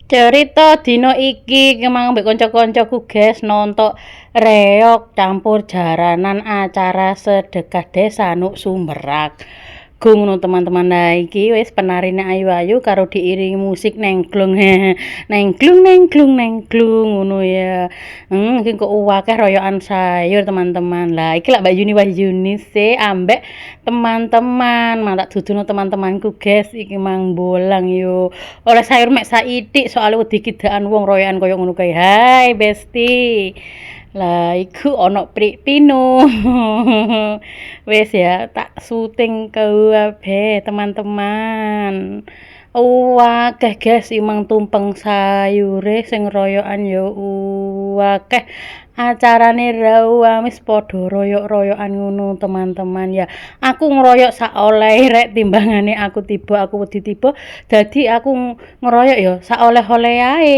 Cerita dina iki kemang mbek kanca-kancaku guys nonton reog campur jaranan acara sedekah desa Nuk Sumberak. Go ngono teman-teman. Nah iki wis penarine ayu-ayu karo diiringi musik nengglung. Nengglung nengglung nengglung ngono ya. Iki kok akeh royokan sayur teman-teman. Lah iki lak Mbak Yuni Wahyuni sih ambek teman-teman. Malah duduno teman-temanku guys iki mang bolang yo. Oleh sayur mek saitik soalnya wedi kidaan wong royokan koyo ngono kae. Hai Besti. Lah iku ana Prik Pino. Wis ya tak syuting kabeh teman-teman. Akeh guys imang tumpeng sayure sing royokan ya akeh. Acarane wis padha royok-royokan ngono teman-teman ya. Aku ngeroyok sak oleh rek timbangane aku tiba aku wedi tiba. Dadi aku ngeroyok ya sak oleh-oleh ae.